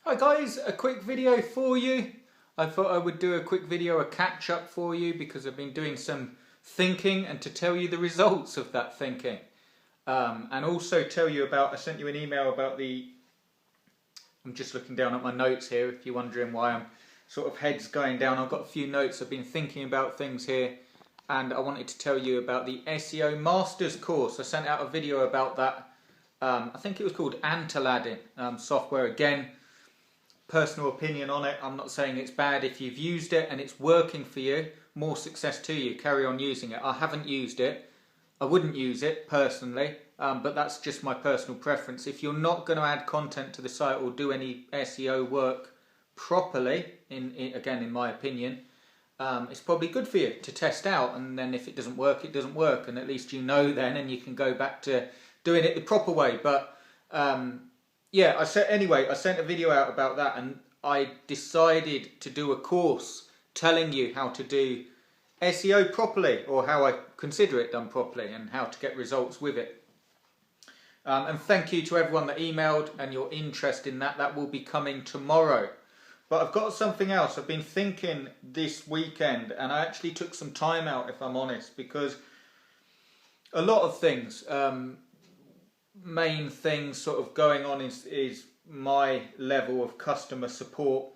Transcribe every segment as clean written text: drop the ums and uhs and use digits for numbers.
Hi guys, a quick video for you. I thought I would do a quick video, a catch up for you, because I've been doing some thinking and to tell you the results of that thinking. And also tell you about, I sent you an email about I'm just looking down at my notes here if you're wondering why I'm sort of heads going down. I've got a few notes, I've been thinking about things here, and I wanted to tell you about the SEO Masters course. I sent out a video about that. I think it was called Ultimatum software. Again, personal opinion on it. I'm not saying it's bad. If you've used it and it's working for you, more success to you. Carry on using it. I haven't used it. I wouldn't use it personally, but that's just my personal preference. If you're not going to add content to the site or do any SEO work properly, again in my opinion, it's probably good for you to test out, and then if it doesn't work, it doesn't work, and at least you know then, and you can go back to doing it the proper way. But yeah, I sent a video out about that, and I decided to do a course telling you how to do SEO properly, or how I consider it done properly, and how to get results with it. And thank you to everyone that emailed and your interest in that. That will be coming tomorrow. But I've got something else. I've been thinking this weekend, and I actually took some time out, if I'm honest, because a lot of things, main things sort of going on is my level of customer support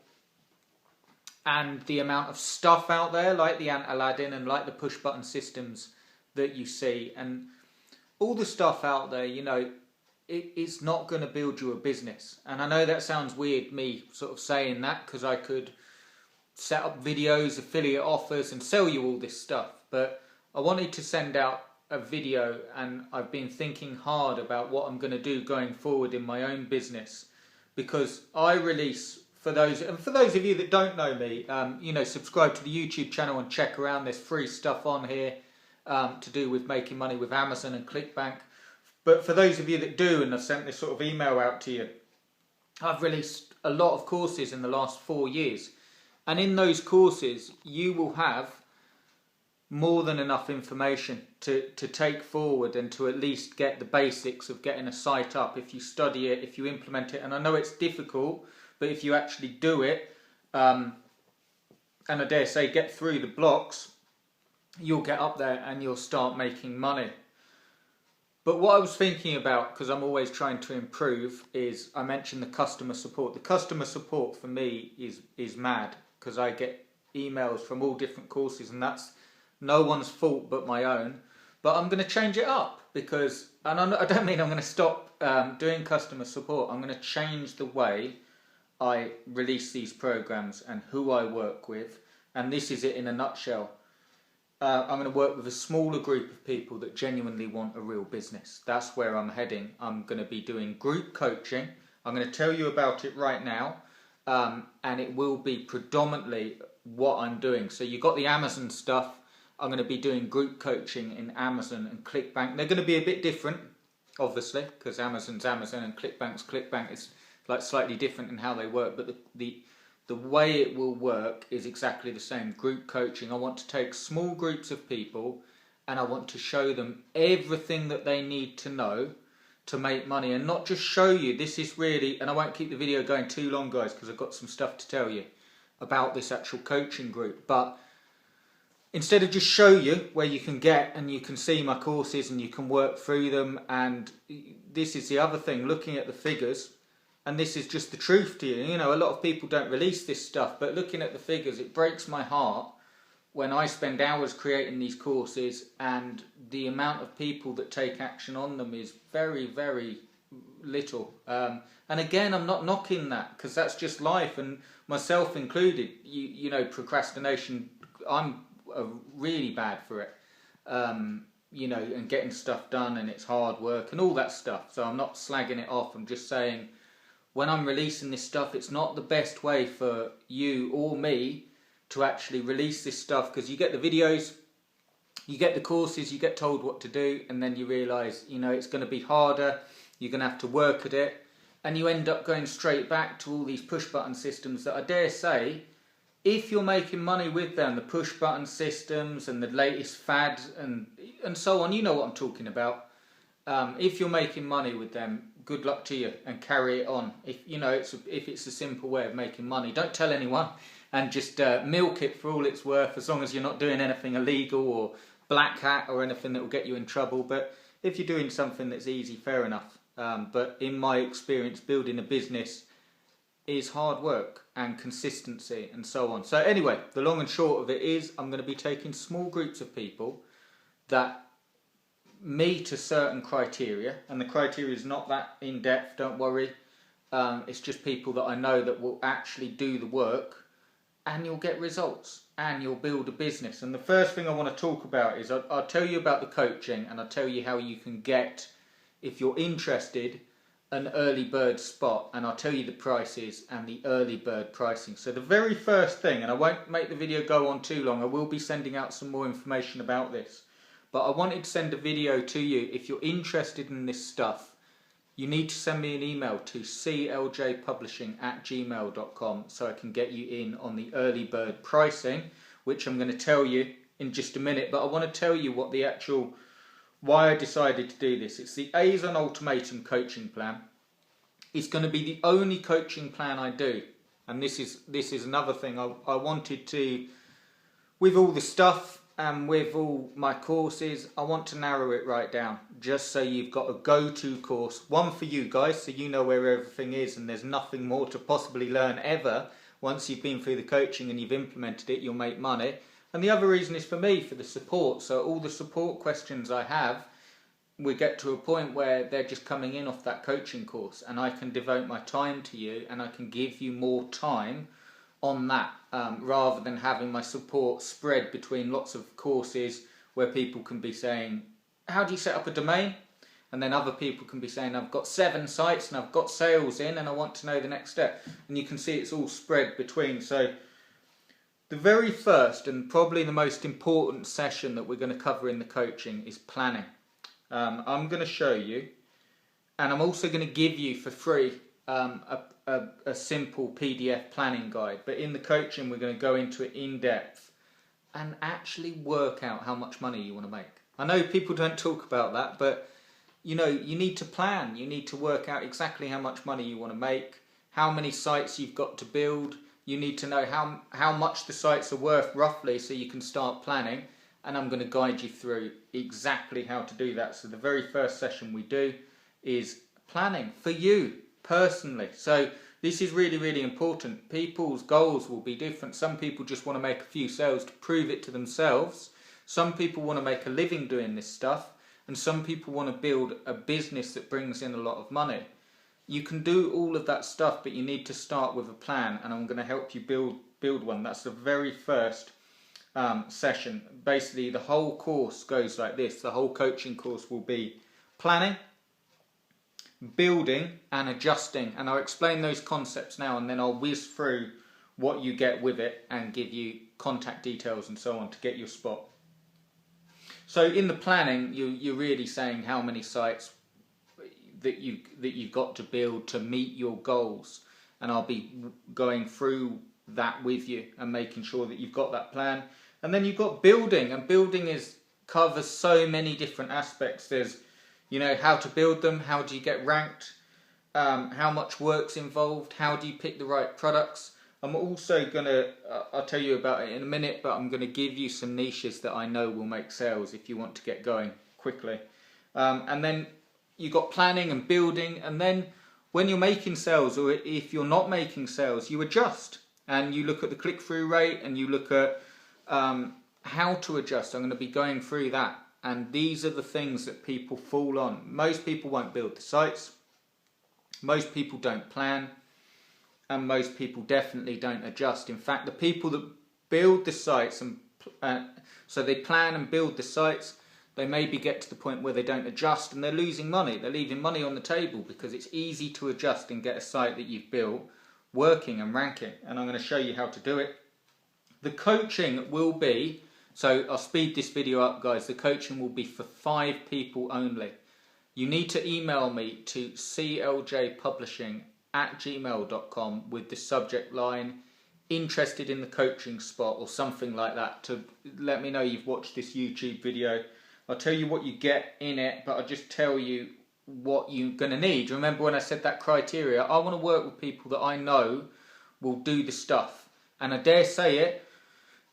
and the amount of stuff out there, like the Aladdin and like the push button systems that you see, and all the stuff out there, you know, it's not going to build you a business. And I know that sounds weird, me sort of saying that, because I could set up videos, affiliate offers, and sell you all this stuff, but I wanted to send out a video, and I've been thinking hard about what I'm going to do going forward in my own business, because I release, for those of you that don't know me, you know, subscribe to the YouTube channel and check around. There's free stuff on here to do with making money with Amazon and ClickBank. But for those of you that do, and I've sent this sort of email out to you, I've released a lot of courses in the last 4 years, and in those courses you will have more than enough information to take forward, and to at least get the basics of getting a site up if you study it, if you implement it. And I know it's difficult, but if you actually do it, and I dare say get through the blocks, you'll get up there and you'll start making money. But what I was thinking about, because I'm always trying to improve, is I mentioned the customer support. The customer support for me is mad, because I get emails from all different courses, and that's no one's fault but my own. But I'm going to change it up, because, and I don't mean I'm going to stop doing customer support. I'm going to change the way I release these programs and who I work with, and this is it in a nutshell. I'm going to work with a smaller group of people that genuinely want a real business. That's where I'm heading. I'm going to be doing group coaching. I'm going to tell you about it right now, and it will be predominantly what I'm doing. So you've got the Amazon stuff. I'm going to be doing group coaching in Amazon and ClickBank. They're going to be a bit different, obviously, because Amazon's Amazon and ClickBank's ClickBank. Is like slightly different in how they work, but the way it will work is exactly the same. Group coaching. I want to take small groups of people, and I want to show them everything that they need to know to make money, and not just show you. This is really, and I won't keep the video going too long, guys, because I've got some stuff to tell you about this actual coaching group. But instead of just show you where you can get, and you can see my courses and you can work through them, and this is the other thing, looking at the figures, and this is just the truth to you. You know, a lot of people don't release this stuff, but looking at the figures, it breaks my heart when I spend hours creating these courses, and the amount of people that take action on them is very, very little. And again, I'm not knocking that, because that's just life, and myself included. You know, procrastination, I'm really bad for it. You know, and getting stuff done, and it's hard work and all that stuff. So I'm not slagging it off. I'm just saying, when I'm releasing this stuff, it's not the best way for you or me to actually release this stuff, because you get the videos, you get the courses, you get told what to do, and then you realise, you know, it's going to be harder, you're going to have to work at it, and you end up going straight back to all these push button systems that I dare say, if you're making money with them, the push button systems and the latest fads and so on, you know what I'm talking about. If you're making money with them, good luck to you, and carry it on. If you know if it's a simple way of making money, don't tell anyone, and just milk it for all it's worth, as long as you're not doing anything illegal or black hat or anything that will get you in trouble. But if you're doing something that's easy, fair enough. But in my experience, building a business is hard work and consistency and so on. So anyway, the long and short of it is I'm going to be taking small groups of people that meet a certain criteria, and the criteria is not that in depth, don't worry. It's just people that I know that will actually do the work, and you'll get results and you'll build a business. And the first thing I want to talk about is I'll tell you about the coaching, and I'll tell you how you can get, if you're interested, an early bird spot, and I'll tell you the prices and the early bird pricing. So the very first thing, and I won't make the video go on too long, I will be sending out some more information about this, but I wanted to send a video to you. If you're interested in this stuff, you need to send me an email to cljpublishing@gmail.com so I can get you in on the early bird pricing, which I'm going to tell you in just a minute. But I want to tell you what the actual, why I decided to do this. It's the Azon Ultimatum coaching plan. It's going to be the only coaching plan I do. And this is another thing. I wanted to, with all the stuff and with all my courses, I want to narrow it right down, just so you've got a go-to course, one for you guys, so you know where everything is and there's nothing more to possibly learn ever. Once you've been through the coaching and you've implemented it, you'll make money. And the other reason is for me, for the support. So all the support questions I have, we get to a point where they're just coming in off that coaching course, and I can devote my time to you, and I can give you more time on that, rather than having my support spread between lots of courses where people can be saying, how do you set up a domain? And then other people can be saying, I've got 7 sites and I've got sales in and I want to know the next step. And you can see it's all spread between. So the very first and probably the most important session that we're going to cover in the coaching is planning. I'm going to show you, and I'm also going to give you for free a simple PDF planning guide. But in the coaching, we're going to go into it in depth and actually work out how much money you want to make. I know people don't talk about that, but you know, you need to plan. You need to work out exactly how much money you want to make, how many sites you've got to build. You need to know how much the sites are worth roughly, so you can start planning. And I'm going to guide you through exactly how to do that. So the very first session we do is planning for you personally. So this is really, really important. People's goals will be different. Some people just want to make a few sales to prove it to themselves. Some people want to make a living doing this stuff. And some people want to build a business that brings in a lot of money. You can do all of that stuff, but you need to start with a plan. And I'm going to help you build one. That's the very first session. Basically, the whole course goes like this. The whole coaching course will be planning, building and adjusting, and I'll explain those concepts now, and then I'll whiz through what you get with it and give you contact details and so on to get your spot. So in the planning, you're really saying how many sites that you've got to build to meet your goals, and I'll be going through that with you and making sure that you've got that plan. And then you've got building, and building covers so many different aspects. There's, you know, how to build them, how do you get ranked, how much work's involved, how do you pick the right products. I'm also going to, I'll tell you about it in a minute, but I'm going to give you some niches that I know will make sales if you want to get going quickly. And then you've got planning and building, and then when you're making sales, or if you're not making sales, you adjust. And you look at the click-through rate, and you look at how to adjust. I'm going to be going through that. And these are the things that people fall on. Most people won't build the sites. Most people don't plan. And most people definitely don't adjust. In fact, the people that build the sites, and so they plan and build the sites, they maybe get to the point where they don't adjust and they're losing money. They're leaving money on the table because it's easy to adjust and get a site that you've built working and ranking. And I'm going to show you how to do it. The coaching will be, so I'll speed this video up, guys. The coaching will be for 5 people only. You need to email me to cljpublishing@gmail.com with the subject line interested in the coaching spot or something like that, to let me know you've watched this YouTube video. I'll tell you what you get in it, but I'll just tell you what you're going to need. Remember when I said that criteria? I want to work with people that I know will do the stuff. And I dare say it,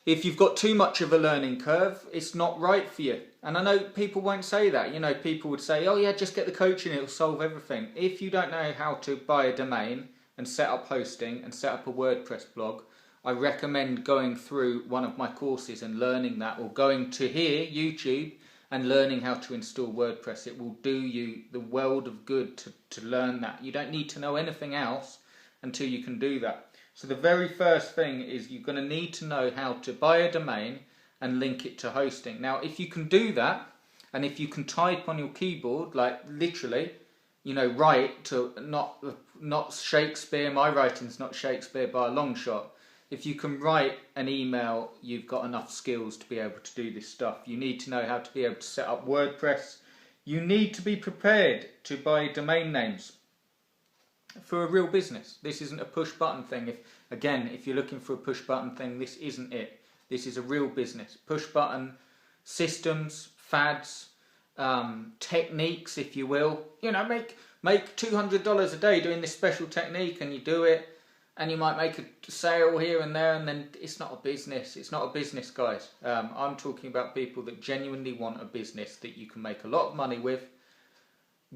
if you've got too much of a learning curve, it's not right for you. And I know people won't say that. You know, people would say, oh yeah, just get the coaching, it'll solve everything. If you don't know how to buy a domain and set up hosting and set up a WordPress blog, I recommend going through one of my courses and learning that, or going to here, YouTube, and learning how to install WordPress. It will do you the world of good to learn that. You don't need to know anything else until you can do that. So the very first thing is you're going to need to know how to buy a domain and link it to hosting. Now, if you can do that, and if you can type on your keyboard, like literally, you know, write to not Shakespeare, my writing's not Shakespeare by a long shot. If you can write an email, you've got enough skills to be able to do this stuff. You need to know how to be able to set up WordPress. You need to be prepared to buy domain names for a real business. This isn't a push button thing. If you're looking for a push button thing, this isn't it. This is a real business. Push button systems, fads, techniques, if you will. You know, make $200 a day doing this special technique, and you do it, and you might make a sale here and there, and then it's not a business. It's not a business, guys. I'm talking about people that genuinely want a business that you can make a lot of money with.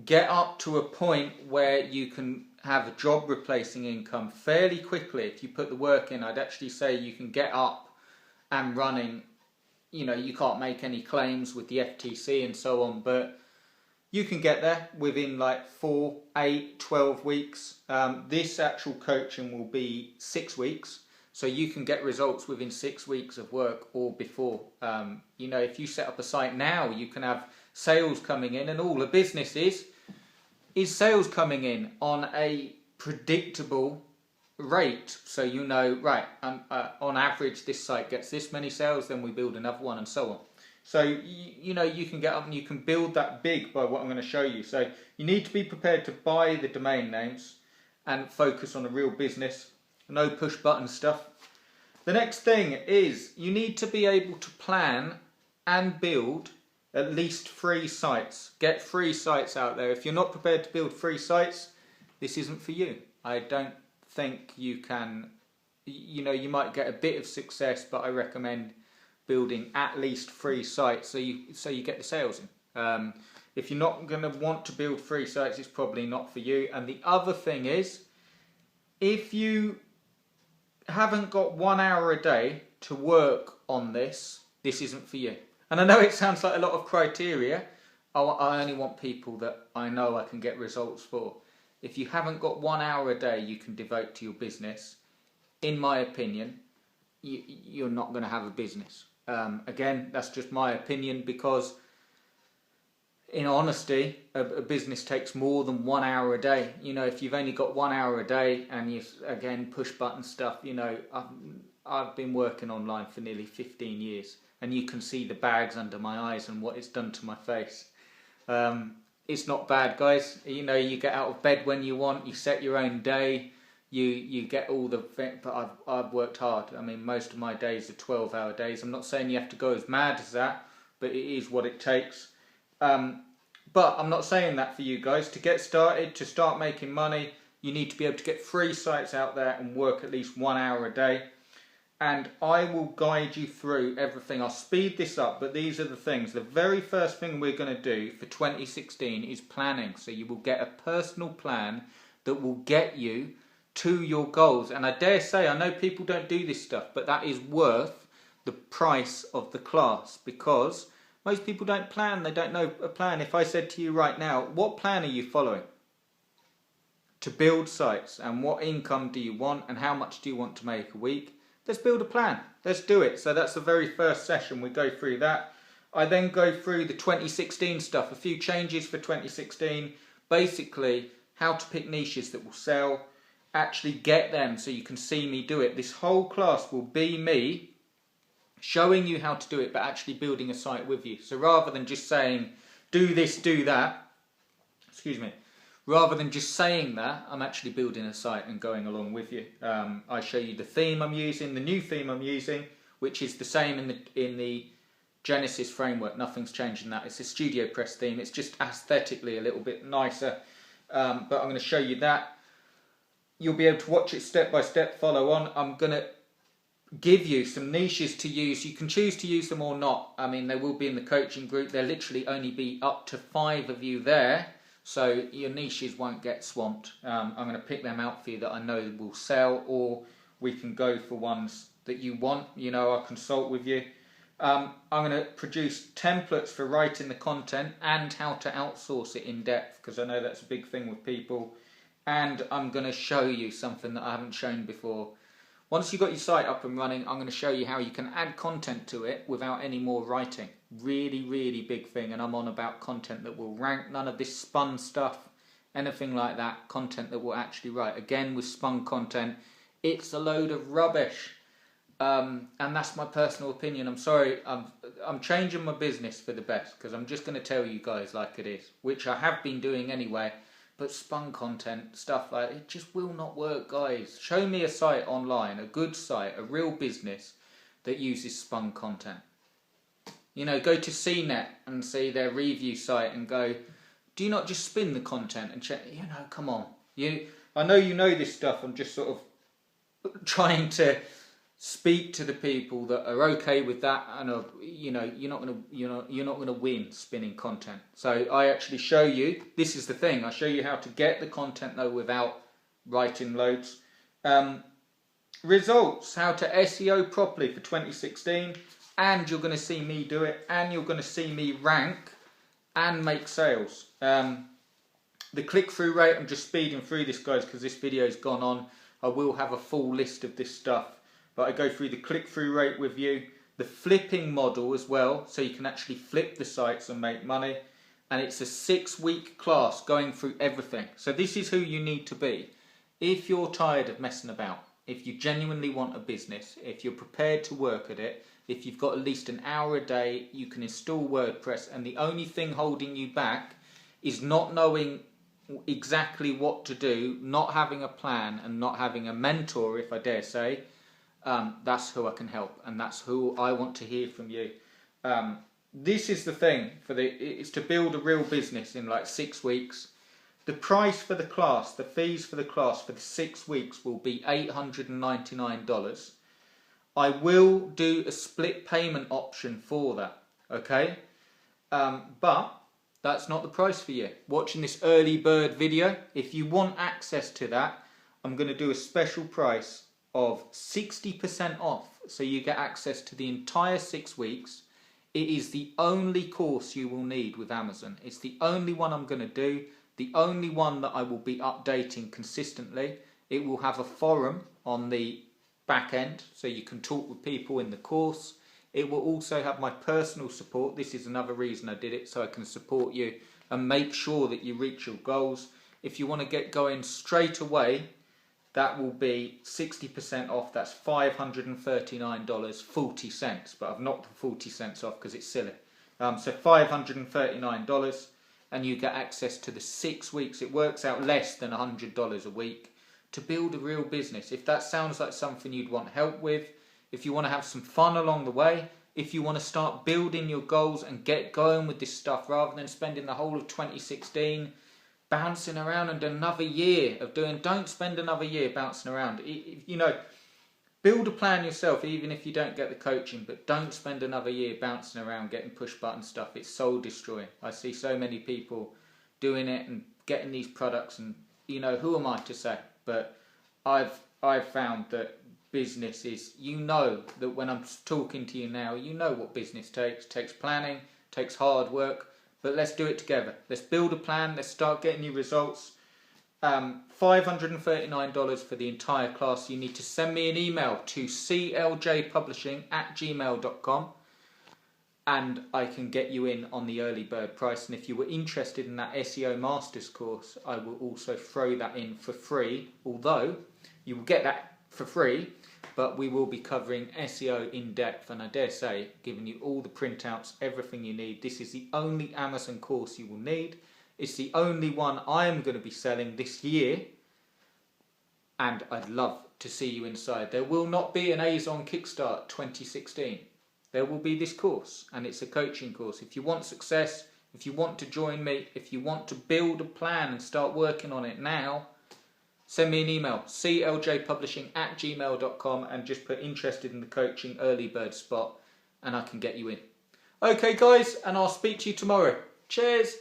Get up to a point where you can have a job replacing income fairly quickly. If you put the work in, I'd actually say you can get up and running. You know, you can't make any claims with the FTC and so on, but you can get there within like 4, 8, 12 weeks. This actual coaching will be 6 weeks, so you can get results within 6 weeks of work or before. You know, if you set up a site now, you can have sales coming in, and all a business is sales coming in on a predictable rate. So you know, right, on average this site gets this many sales, then we build another one, and so on. So you know, you can get up and you can build that big by what I'm going to show you. So you need to be prepared to buy the domain names and focus on a real business, no push button stuff. The next thing is you need to be able to plan and build at least 3 sites. Get 3 sites out there. If you're not prepared to build 3 sites, this isn't for you. I don't think you can. You know, you might get a bit of success, but I recommend building at least 3 sites so you get the sales in. If you're not going to want to build 3 sites, it's probably not for you. And the other thing is, if you haven't got 1 hour a day to work on this, this isn't for you. And I know it sounds like a lot of criteria. I only want people that I know I can get results for. If you haven't got 1 hour a day you can devote to your business, in my opinion, you're not going to have a business. Again, that's just my opinion, because in honesty, a business takes more than 1 hour a day. You know, if you've only got 1 hour a day and you, again, push button stuff, you know, I've been working online for nearly 15 years. And you can see the bags under my eyes and what it's done to my face. It's not bad, guys. You know, you get out of bed when you want, you set your own day, you get all the... But I've worked hard. I mean, most of my days are 12-hour days. I'm not saying you have to go as mad as that, but it is what it takes. But I'm not saying that for you guys. To get started, to start making money, you need to be able to get 3 sites out there and work at least 1 hour a day. And I will guide you through everything. I'll speed this up, but these are the things. The very first thing we're going to do for 2016 is planning. So you will get a personal plan that will get you to your goals. And I dare say, I know people don't do this stuff, but that is worth the price of the class, because most people don't plan. They don't know a plan. If I said to you right now, what plan are you following to build sites, and what income do you want, and how much do you want to make a week? Let's build a plan. Let's do it. So that's the very first session. We go through that. I then go through the 2016 stuff, a few changes for 2016. Basically, how to pick niches that will sell, actually get them so you can see me do it. This whole class will be me showing you how to do it, but actually building a site with you. So rather than just saying, do this, do that, excuse me, rather than just saying that, I'm actually building a site and going along with you. I show you the theme I'm using, the new theme I'm using, which is the same in the Genesis framework, nothing's changing that. It's a Studio Press theme. It's just aesthetically a little bit nicer. But I'm going to show you that. You'll be able to watch it step by step, follow on. I'm going to give you some niches to use. You can choose to use them or not. I mean, they will be in the coaching group. There'll literally only be up to 5 of you there, so your niches won't get swamped. I'm going to pick them out for you that I know will sell, or we can go for ones that you want. You know, I'll consult with you. I'm going to produce templates for writing the content and how to outsource it in depth, because I know that's a big thing with people. And I'm going to show you something that I haven't shown before. Once you've got your site up and running, I'm going to show you how you can add content to it without any more writing. Really, really big thing. And I'm on about content that will rank, none of this spun stuff, anything like that. Content that will actually write. Again, with spun content, it's a load of rubbish. And that's my personal opinion. I'm sorry, I'm changing my business for the best, because I'm just going to tell you guys like it is, which I have been doing anyway. But spun content, stuff like it just will not work, guys. Show me a site online, a good site, a real business that uses spun content. You know, go to CNET and see their review site and go, do you not just spin the content and check? You know, come on. I know you know this stuff. I'm just sort of trying to speak to the people that are okay with that, and are, you know, you're not going to win spinning content. So I actually show you. This is the thing. I show you how to get the content though without writing loads. Results: how to SEO properly for 2016, and you're going to see me do it, and you're going to see me rank and make sales. The click-through rate. I'm just speeding through this, guys, because this video's gone on. I will have a full list of this stuff. But I go through the click-through rate with you, the flipping model as well, so you can actually flip the sites and make money. And it's a 6-week class going through everything. So this is who you need to be. If you're tired of messing about, if you genuinely want a business, if you're prepared to work at it, if you've got at least an hour a day, you can install WordPress, and the only thing holding you back is not knowing exactly what to do, not having a plan, and not having a mentor, if I dare say, that's who I can help, and that's who I want to hear from you. This is the thing, it's to build a real business in like 6 weeks. The price for the class, the fees for the class for the 6 weeks will be $899. I will do a split payment option for that, okay? But that's not the price for you. Watching this early bird video, if you want access to that, I'm going to do a special price of 60% off, so you get access to the entire 6 weeks. It is the only course you will need with Amazon. It's the only one I'm going to do, the only one that I will be updating consistently. It will have a forum on the back end, so you can talk with people in the course. It will also have my personal support. This is another reason I did it, so I can support you and make sure that you reach your goals. If you want to get going straight away, that will be 60% off. That's $539, 40 cents. But I've knocked the 40 cents off because it's silly. So $539, and you get access to the 6 weeks. It works out less than $100 a week to build a real business. If that sounds like something you'd want help with, if you want to have some fun along the way, if you want to start building your goals and get going with this stuff rather than spending the whole of 2016 bouncing around and another year of doing, don't spend another year bouncing around. You know, build a plan yourself, even if you don't get the coaching, but don't spend another year bouncing around getting push button stuff. It's soul destroying. I see so many people doing it and getting these products, and you know, who am I to say? But I've found that business is, you know, that when I'm talking to you now, you know what business takes planning, takes hard work. But let's do it together. Let's build a plan. Let's start getting you results. $539 for the entire class. You need to send me an email to cljpublishing@gmail.com, and I can get you in on the early bird price. And if you were interested in that SEO Masters course, I will also throw that in for free. Although you will get that for free, but we will be covering SEO in depth, and I dare say, giving you all the printouts, everything you need. This is the only Amazon course you will need. It's the only one I am going to be selling this year, and I'd love to see you inside. There will not be an Azon Kickstart 2016. there will be this course, and it's a coaching course. If you want success, if you want to join me, if you want to build a plan and start working on it now, send me an email, cljpublishing@gmail.com, and just put interested in the coaching early bird spot, and I can get you in. Okay guys, and I'll speak to you tomorrow. Cheers!